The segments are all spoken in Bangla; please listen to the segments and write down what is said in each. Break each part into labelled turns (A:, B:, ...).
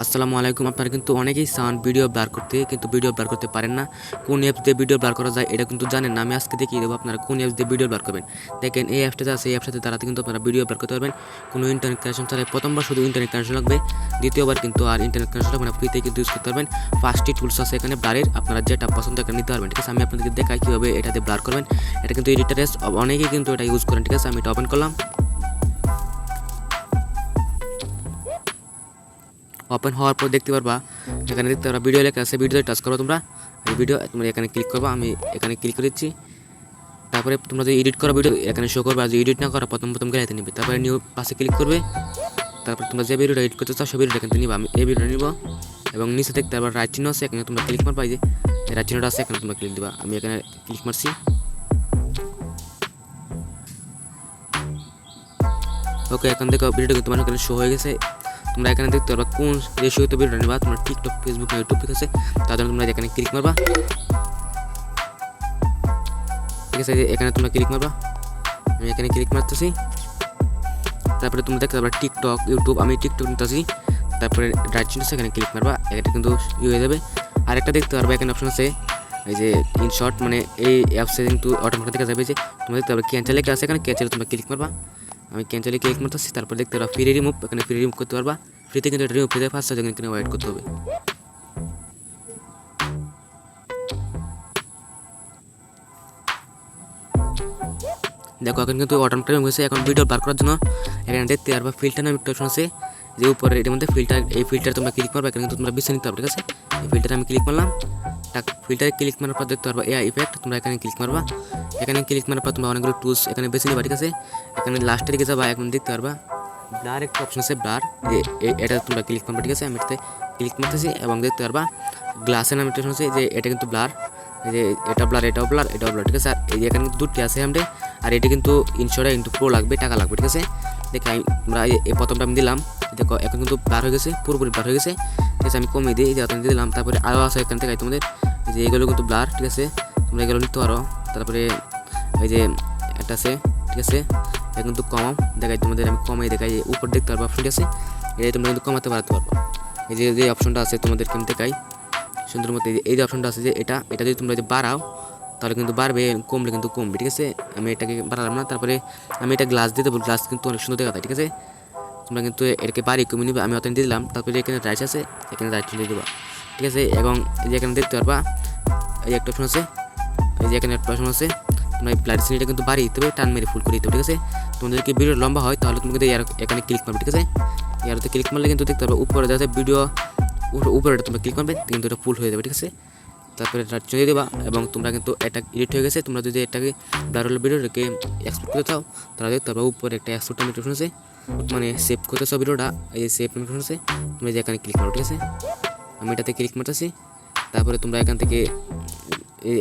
A: আসসালামু আলাইকুম। আপনারা কিন্তু অনেকেই চান ভিডিও ব্লার করতে, কিন্তু ভিডিও ব্লার করতে পারেন না। কোন অ্যাপস দিয়ে ভিডিও ব্লার করা যায় এটা কিন্তু জানেন না। আমি আজকে দেখিয়ে দেবো আপনারা কোন অ্যাপস দিয়ে ভিডিও ব্লার করবেন। দেখেন এই অ্যাপসটা আছে, এই অ্যাপসটাতে তারা কিন্তু আপনারা ভিডিও ব্লার করতে পারবেন কোনো ইন্টারনেট কানেকশন ছাড়াই। প্রথমবার শুধু ইন্টারনেট কানেকশন লাগবে, দ্বিতীয়বার কিন্তু আর ইন্টারনেট কানেকশন লাগবে না, ফ্রিতে কিন্তু ইউজ করতে পারবেন। 5টি টুলস আছে এখানে ব্লারের, আপনারা যেটা পছন্দ এখানে নিতে পারবেন। ঠিক আছে, আমি আপনাদেরকে দেখাই কীভাবে এটাতে ব্লার করবেন। এটা কিন্তু এডিটারেস অনেকেই কিন্তু এটা ইউজ করেন। ঠিক আছে, আমি এটা ওপেন করলাম। ওপেন হওয়ার পর দেখতে পারবা, এখানে দেখতে পারবা ভিডিও লেখা আছে, ভিডিওতে টাচ করো তোমরা। এই ভিডিও তোমরা এখানে ক্লিক করবা, আমি এখানে ক্লিক করে দিচ্ছি। তারপরে তোমরা যে এডিট করা ভিডিও এখানে শো করবে, আর যে এডিট না করা প্রথম গ্যালারিতে নিবে। তারপরে নিউ পাশে ক্লিক করবে। তারপর তোমরা যে ভিডিওটা এডিট করতে চাও সেই ভিডিওটা কিন্তু নিবা। আমি এই ভিডিওটা নিব এবং নিচে দেখতে পারবা রাইট চিহ্ন আছে, এখানে তোমরা ক্লিক মারবা। এই যে রাইট চিহ্নটা আছে, এখানে তোমরা ক্লিক দিবা। আমি এখানে ক্লিক মারছি। ওকে, এখন দেখো ভিডিওটা কিন্তু তোমার এখানে শো হয়ে গেছে। তোমরা এখানে দেখতে পারবা কোন রেশিওতে ভিডিওটা নিবা। তোমরা টিকটক, ফেসবুক না ইউটিউব আছে, তার জন্য তোমরা এখানে ক্লিক মারবা। ঠিক আছে, এখানে তোমরা ক্লিক মারবা। আমি এখানে ক্লিক মারতেছি। তারপরে তোমরা দেখতে পারবা টিকটক, ইউটিউব, আমি টিকটক নিতেছি। তারপরে রাইট চিহ্ন আছে, এখানে ক্লিক মারবা, এটা কিন্তু হয়ে যাবে। আরেকটা দেখতে পারবা এখানে অপশন আছে, এই যে ইনশর্ট, মানে এই অ্যাপসে কিন্তু অটোমেটিক দেখা যাবে। যে তোমরা দেখতে পারবা ক্যান্সেল লেখা আছে, এখানে ক্যান্সেলে তোমরা ক্লিক মারবা। আমি ক্যান্সেলে ক্লিক মারতেছি। তারপর দেখতে পারবা ফ্রি রিমুভ, এখানে ফ্রি রিমুভ করতে পারবা। ফ্রিতে কিন্তু এটা রিমুভ হয়ে যায়, 5 সেকেন্ড এখানে ওয়েট করতে হবে। দেখো এখন কিন্তু অটোমেটিক হয়েছে। এখন ভিডিও ব্লার করার জন্য এখানে দেখতে পারবা ফিল্টার নামে একটা অপশন আছে, যে উপরে এটার মধ্যে ফিল্টার, এই ফিল্টার তোমরা ক্লিক মারবা। এখানে কিন্তু তোমরা বেছে নিতে পারবে। ঠিক আছে, এই ফিল্টারে আমি ক্লিক মারলাম। ফিল্টারে ক্লিক মারার পর দেখতে পারবা এআই ইফেক্ট, তোমরা এখানে ক্লিক মারবা। এখানে ক্লিক মারার পর তোমরা অনেকগুলো টুলস এখানে বেছে নিবা। ঠিক আছে, এখানে লাস্টের দিকে যাবা, এখন দেখতে পারবা ব্লার একটা অপশন আছে, ব্লার, যে এটা তোমরা ক্লিক মারবা। ঠিক আছে, আমি এটাতে ক্লিক মারতেছি এবং দেখতে পারবা গ্লাসের নামে একটা অপশন আছে, যে এটা কিন্তু ব্লার, এই যে এটা ব্লার, এটাও ব্লার, এটাও ব্লার। ঠিক আছে, আর এই যে এখানে কিন্তু দুটি আছে আমাদের, আর এটা কিন্তু ইনশর্টে কিন্তু প্রো লাগবে, টাকা লাগবে। ঠিক আছে, দেখে আমরা এই প্রথমটা আমি দিলাম। দেখো এখন কিন্তু ব্লার হয়ে গেছে, পুরোপুরি ব্লার হয়ে গেছে। ঠিক আছে, আমি কমিয়ে দিই, এই যে দিলাম। তারপরে আরও আছে এখান থেকে তোমাদের, যে এগুলো কিন্তু ব্লার। ঠিক আছে, তোমরা এগুলো নিতে পারো। তারপরে এই যে একটা আছে, ঠিক আছে, এটা কিন্তু কমাও, দেখাই তোমাদের, আমি কমাই দেখাই। উপর দেখতে পারবো অপশন, ঠিক আছে, এই তোমরা কিন্তু কমাতে পারতে পারবো। এই যে অপশনটা আছে তোমাদের কিন্তু দেখাই সুন্দর মতো। এই যে অপশনটা আছে, যে এটা যদি তোমরা যদি বাড়াও তাহলে কিন্তু বাড়বে, কমলে কিন্তু কমবে। ঠিক আছে, আমি এটাকে বাড়ালাম না। তারপরে আমি এটা গ্লাস দিয়ে দেবো, গ্লাস কিন্তু অনেক সুন্দর দেখা যায়। ঠিক আছে, তোমরা কিন্তু এটাকে বাড়ি কমিয়ে নিবে, আমি অত দিয়ে দিলাম। তারপরে এখানে রাইট আছে, এখানে রাইট দিয়ে দেবা। ঠিক আছে, এবং এই যে এখানে দেখতে পারবা এই একটা অপশন আছে, এই যে এখানে একটা অপশন আছে, তোমরা এই প্লাস চিহ্নটা কিন্তু বাড়িয়ে দিতে হবে, টান মেরে ফুল করে দিতে হবে। ঠিক আছে, তোমাদের যদি ভিডিও লম্বা হয় তাহলে তুমি কিন্তু এখানে ক্লিক মারবে। ঠিক আছে, এরতে ক্লিক মারলে কিন্তু দেখতে পারবে উপরে দেখা যায় ভিডিও, উপরে তোমরা ক্লিক মারবে কিন্তু এটা ফুল হয়ে যাবে। ঠিক আছে, তারপরে রাইট চিহ্ন দেবা এবং তোমরা কিন্তু এটা এডিট হয়ে গেছে। তোমরা যদি এটাকে ব্লার হলো ভিডিওটাকে এক্সপোর্ট করতে চাও তাহলে দেখতে পারবে উপরে একটা এক্সপোর্ট নামে অপশন আছে, মানে সেভ করতে চাও ভিডিওটা, এই যে সেভ নামে অপশন আছে, তুমি যে এখানে ক্লিক মারো। ঠিক আছে, আমি এটাতে ক্লিক মারতেছি। তারপরে তোমরা এখান থেকে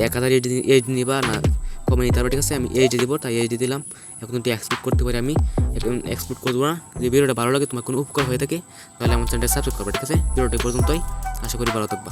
A: 1000 এইচ নিবা না কমে নিতে পারবে। ঠিক আছে, আমি এইচ দিব, তাই এইচ দিলাম। এখন কিন্তু এক্সপোর্ট করতে পারি, আমি এখন এক্সপোর্ট করবো না। যদি ভিডিওটা ভালো লাগে, তোমার কোনো উপকার হয়ে থাকে, তাহলে আমার চ্যানেলটা সাবস্ক্রাইব করবে। ঠিক আছে, ভিডিওটা পর্যন্তই, আশা করি ভালো থাকবা।